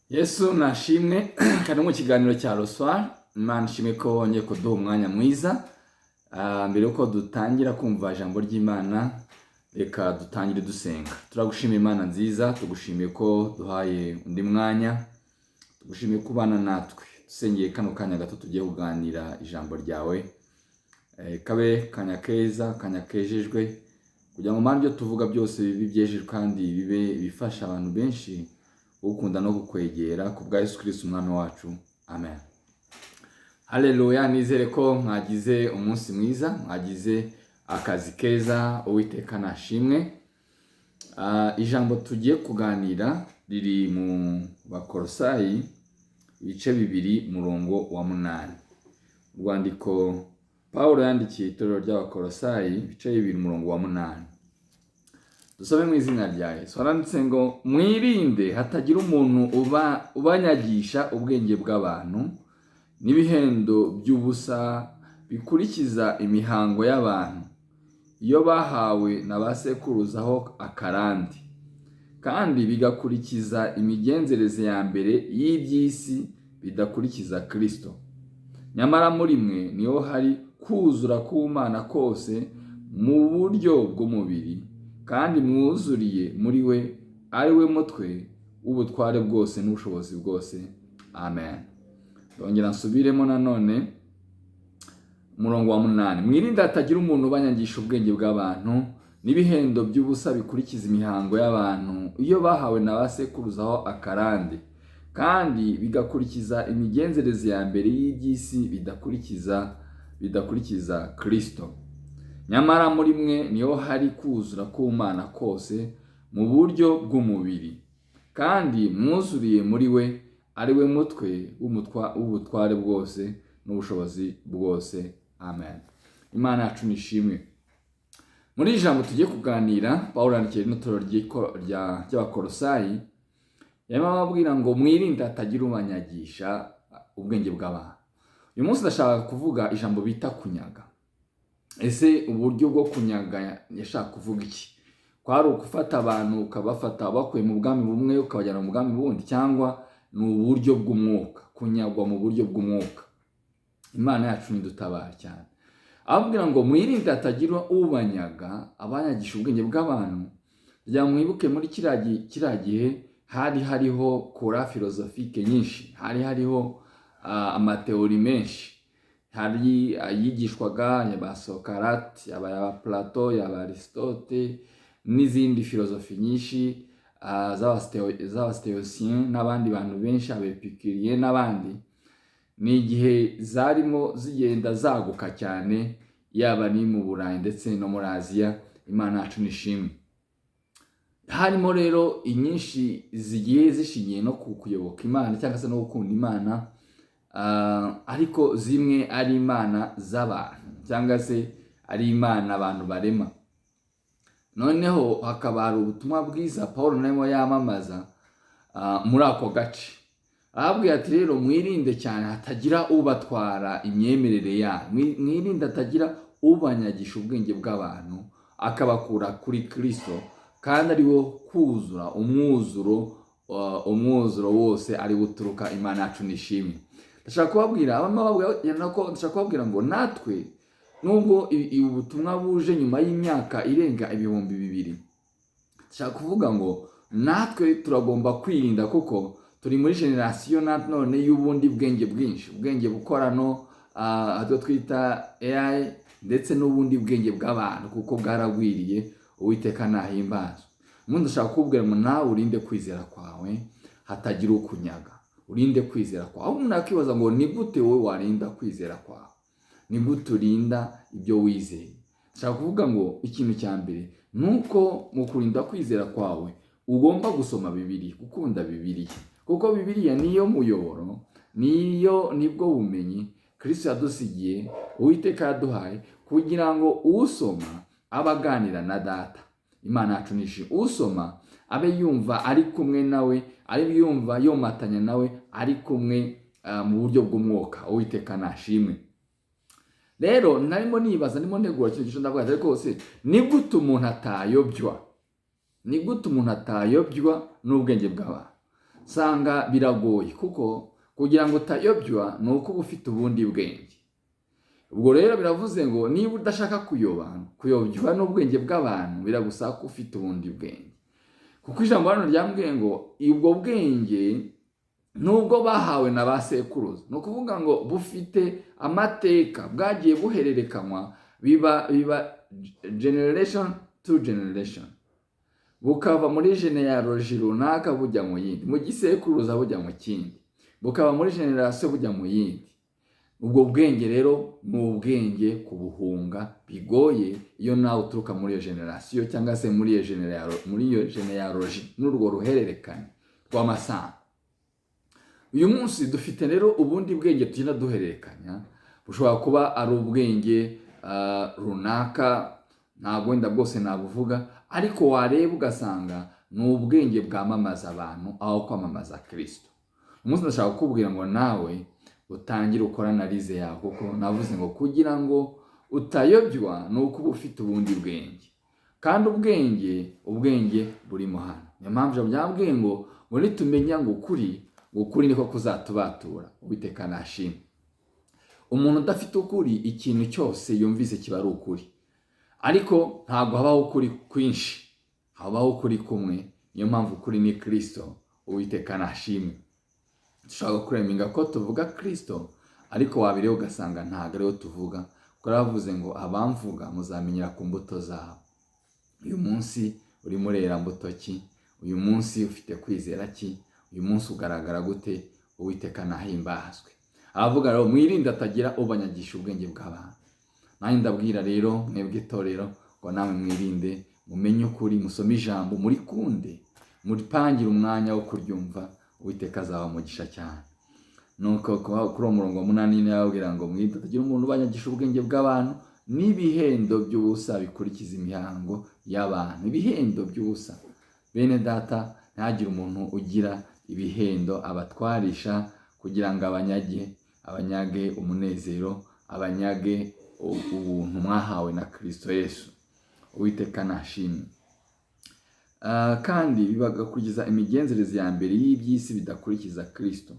Yesu nashimwe kandi mu kiganiro cya Roswar Imana ishimwe ko wongeye kuduha umwanya mwiza. Mbere yuko dutangira kumva ijambo ry'Imana, reka dutangire dusenga. Turagushimiye Imana nziza, tugushimiye ko duhaye undi mwanya, tugushimiye kubana natwe. Dusengeye kano kanya gato tugiye kuganira ijambo ryawe, kabe kanya keza, kanya kejejwe, kugira ngo manje tuvuga byose bibe byejejwe kandi bibe bifasha abantu benshi ukunda no kukwegera ku bwa Yesu Kristo umwami wacu. Amen. Haleluya. Nizere ko mwagize umunsi mwiza, mwagize akazi keza, Uwiteka nashimwe. Ijambo tugiye kuganira riri mu Bakolosayi ibice 2 murongo wa 8. Urwandiko Paulo yandikiye itorero ry'Abakolosayi ibice 2 murongo wa 8. Dusome mu izina rya Yesu. Haranditse ngo mwirinde hatagira umuntu ubanyagisha ubwenge bw'abantu n'ibihendo by'ubusa bikurikiza imihango y'abantu iyo bahawe na basekuruzaho akarande, kandi bigakurikiza imigenzereze ya mbere y'iby'isi bidakurikiza Kristo. Nyamara muri mwe niho hari kuzura k'Imana kose mu buryo bw'umubiri, kandi mwuzuriye muri we ari we mutwe w'ubutware bwose n'ubushobozi bwose. Amen. Ndongera nsubiremo nanone murongo wa 8. Mwirinde hatagira umuntu ubanyagisha ubwenge bw'abantu n'ibihendo by'ubusa bikurikiza imihango y'abantu iyo bahawe na basekuruzaho akarande, kandi bigakurikiza imigenzereze ya mbere y'iby'isi bidakurikiza Kristo. Nyamara muri mwe niho hari kuzura k'Imana kose mu buryo bw'umubiri, kandi mwuzuriye muri we ari we mutwe w'ubutware bwose n'ubushobozi bwose. Amen. Imana yacu nishimwe. Muri ijambo tugiye kuganira, Paulo yandikiye itorero ry'Abakolosayi yamababwira ngo mwirinde hatagira ubanyagisha ubwenge bw'abantu. Uyu munsi ndashaka kuvuga ijambo bita kunyaga. Ese uburyo bwo kunyaga yashaka kuvuga iki? Kwari ukufata abantu ukabafata bakuye mu bwami bumwe ukabajyana mu bwami bundi, cyangwa ni uburyo bw'umwuka, kunyagwa mu buryo bw'umwuka? Imana yacu nidutabara cyane. Ababwira ngo mwirinde hatagira ubanyaga, abanyagisha ubwenge bw'abantu. Rya mwibuke muri kiriya gihe hari hariho kora filosofike nyinshi, hari hariho amateori menshi. Hari ayigishwaga yaba Socrate, yaba Plato, yaba Aristote n'izindi filosofi nyinshi, z'abastéociens n'abandi bantu benshi, abepicurien n'abandi. Ni igihe zarimo zigenda zaguka cyane, yaba ni mu Burayi ndetse no muri Aziya. Imana yacu nishimwe. Harimo rero inyinshi zigiye zishingiye no kuyoboka Imana cyangwa se no gukunda Imana, ariko zimwe ari imana z'abantu cyangwa se ari imana abantu barema. Noneho hakaba hari ubutumwa bwiza Paulo narimo yamamaza muri ako gace. Ahabwiye ati rero mwirinde cyane hatagira ubatwara imyemerere yanyu, mwirinde hatagira ubanyagisha ubwenge bw'abantu akabakura kuri Kristo, kandi ari wo kuzura umwuzuro wose ari buturuka. Imana yacu nishimwe. Ndashaka kubabwira ngo natwe nubwo ubutumwa buje nyuma y'imyaka irenga 2000, ndashaka kuvuga ngo natwe turagomba kwirinda, kuko turi muri generation none y'ubundi bwenge bwinshi, ubwenge bukorano, aho twita AI, ndetse n'ubundi bwenge bw'abantu kuko bwaragwiriye. Uwiteka nahimbazwe. Umuntu ndashaka kubwira ngo nawe urinde kwizera kwawe hatagira ukunyaga. Urinde kwizera kwawe. Umuntu akibaza ngo ni gute wowe warinda kwizera kwawe? Ni gute urinda ibyo wizeye? Ndashaka kuvuga ngo ikintu cya mbere nuko mu kurinda kwizera kwawe ugomba gusoma Bibiliya, gukunda Bibiliya, kuko Bibiliya niyo muyoboro, nibwo bumenyi Kristo yadusigiye, Uwiteka yaduhaye, kugira ngo usoma abaganira na Data. Imana yacu nishi usoma abe yumva ari kumwe nawe, ari yumva yomatanya nawe, ari kumwe mu buryo bw'umwuka. Uwiteka nashimwe. Rero narimo nibaza, ndimo ntegura cyo gisho ndavuga ariko rwose ni gute umuntu atayobywa n'ubwenge bw'abantu. sanga biragoye, kuko kugira ngo utayobywa ni uko uba ufite ubundi bwenge. Ubwo rero biravuze ngo niba udashaka kuyobywa n'ubwenge bw'abantu, biragusaba ko ufite ubundi bwenge. Kuko ijambo hano ryambwiye ngo ubwo bwenge nubwo bahawe na ba sekuruza, ni ukuvuga ngo bufite amateka, bwagiye buhererekanywa, biba generation to generation, bukava muri genealogy runaka bujya mu yindi, mu gisekuruza bujya mu kindi, bukaba muri generation bujya mu yindi. Ubwo bwenge rero ni ubwenge kubuhunga bigoye iyo nawe uturuka muri iyo generation cyangwa se muri iyo genealogy n'urwo ruhererekane rw'amasano. Uyu munsi dufite rero ubundi bwenge tugenda duhererekanya, bushobora kuba ari ubwenge runaka, ntabwo wenda bwose nabuvuga, ariko wareba ugasanga ni ubwenge bwamamaza abantu aho kwamamaza Kristo. Umunsi ndashaka kukubwira ngo nawe utangire ukora analize yawe, kuko navuze ngo kugira ngo utayobywa ni uko uba ufite ubundi bwenge, kandi ubwenge burimo hano. Niyo mpamvu byabwiye ngo nitumenya ngo ukuri niko kuzatubatura. Uwiteka nashimwe. Umuntu udafite ukuri, ikintu cyose yumvise kiba ari ukuri, ariko ntabwo habaho ukuri kwinshi, habaho ukuri kumwe. Niyo mpamvu ukuri ni Kristo. Uwiteka nashimwe. Dushaka kureminga ko tuvuga Kristo, ariko wabireba ugasanga ntabwo ariyo tuvuga, kuko yavuze ngo abamvuga muzamenyera ku mbuto zabo. Uyu munsi urimo urera mbuto ki? Uyu munsi ufite kwizera ki? Uyu munsi ugaragara gute? Uwiteka nahimbazwe. Avuga rero mwirinde atagira ubanyagisha ubwenge bw'abantu. Nanjye ndabwira rero mwebwe itorero ngo nawe mwirinde, mumenye ukuri, musome ijambo, murikunde, muripangire umwanya wo kuryumva. Uwiteka azaba umugisha cyane. Nuko kuri uwo murongo wa 8 yababwira ngo mwirinde atagira umuntu ubanyagisha ubwenge bw'abantu n'ibihendo by'ubusa bikurikiza imihango y'abantu. Ibihendo by'ubusa, bene data, ntihagire umuntu ugira ibihendo abatwarisha kugira ngo abanyage umunezero, abanyage ubuntu mwahawe na Kristo Yesu. Uwiteka nashimwe. Kandi bibagakurikiza imigenzereze ya mbere y'iby'isi bidakurikiza Kristo.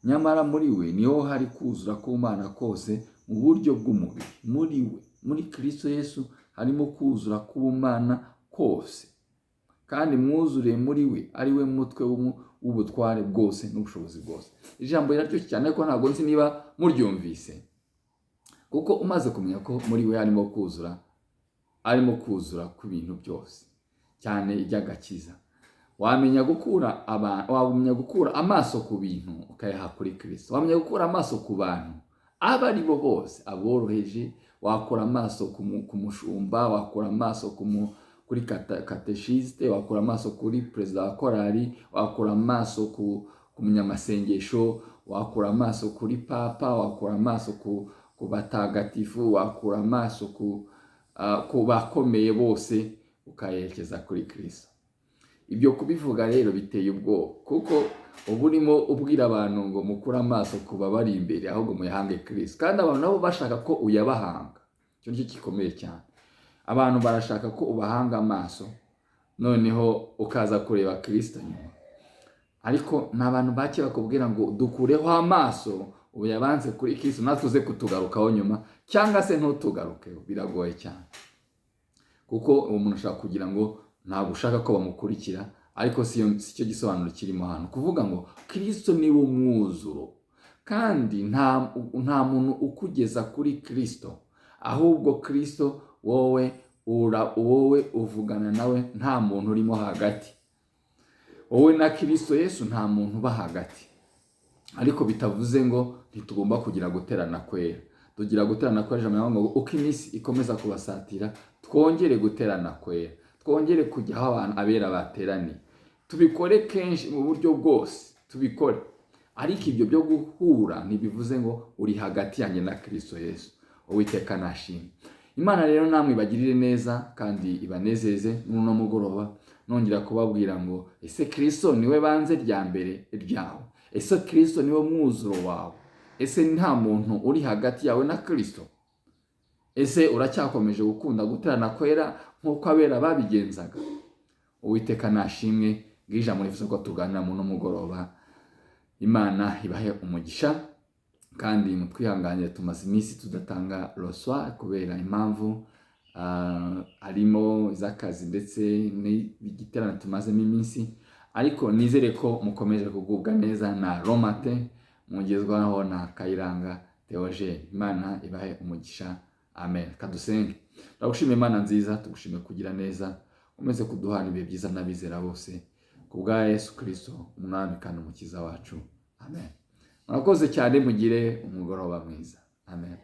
Nyamara muri we niho hari kuzura k'Imana kose mu buryo bw'umubiri. Muri we, muri Kristo Yesu, harimo kuzura k'Imana kose, kandi mwuzure muri we ari we mutwe w'ubutware bwose n'ubushobozi bwose. Ijambo riraryoshye cyane, ariko ntabwo nzi niba muryumvise, kuko umaze kumenya ko muri we harimo kuzura ku bintu byose, cyane iby'agakiza, wamenya gukura amaso ku bintu ukayaha kuri Kristo. Wamenya gukura amaso ku bantu aba ari bo bose, aboroheje, wakura amaso ku mushumba, wakura amaso kuri kateshiste, wakura amaso kuri perezida wa korali, wakura amaso ku munyamasengesho, wakura amaso kuri papa, wakura amaso ku batagatifu, wakura amaso ku bakomeye bose, ukayerekeza kuri Kristo. Ibyo kubivuga rero biteye ubwoba, kuko ubu urimo ubwira abantu ngo mukure amaso ku babari imbere, ahubwo muyahange Kristo, kandi abantu nabo bashaka ko uyabahanga. Icyo nicyo gikomeye cyane. Abantu barashaka ko ubahanga amaso, noneho ukaza kureba Kristo nyuma. Ariko n'abantu bake bakubwira ngo dukureho amaso uyabanze kuri Kristo, natuze kutugarukaho nyuma, cyangwa se ntutugarukeho. Biragoye cyane, kuko uwo muntu ashaka kugira ngo ntabwo ushaka ko bamukurikira, ariko si cyo gisobanuro kirimo hano. Kuvuga ngo Kristo ni wo mwuzuro, kandi nta muntu ukugeza kuri Kristo, ahubwo Kristo wowe uvugana nawe, nta muntu urimo hagati. Wowe na Kristo Yesu nta muntu uba hagati. Ariko bitavuze ngo ntitugomba kugira guterana kwera. Tugira guterana kwera, ijambo ngo uko iminsi ikomeza kubasatira, twongere guterana kwera, twongere kujya aho abantu abera bateraniye. Tubikore kenshi mu buryo bwose, tubikore. Ariko ibyo byo guhura ntibivuze ngo uri hagati yanjye na Kristo Yesu. Uwiteka nashimwe. Imana rero namwe ibagirire neza kandi ibanezeze n'uno mugoroba. Nongera kubabwira ngo ese Kristo niwe banze rya mbere ryawe? Ese Kristo niwe mwuzuro wawe? Ese nta muntu uri hagati yawe na Kristo? Ese uracyakomeje gukunda guterana kwera nk'uko abera babigenzaga? Uwiteka nashimwe. bw'ijambo rivuze ko tuganira mu mugoroba. Imana ibahe umugisha kandi mutwihanganire, tumaze iminsi tudatanga roswa kubera impamvu harimo iz'akazi ndetse n'igiterane tumazemo iminsi, ariko nizere ko mukomeje kugubwa neza na Romate mugezwaho na Kayiranga Theogene. Imana ibahe umugisha, amen. Kadusenge. Ndagushimiye Imana nziza, tugushimiye kugira neza, umeze kuduhana ibihe byiza n'abizera bose, kubwa Yesu Kristo umwami kandi umukiza wacu, amen. Murakoze cyane, mugire umugoroba mwiza, amen.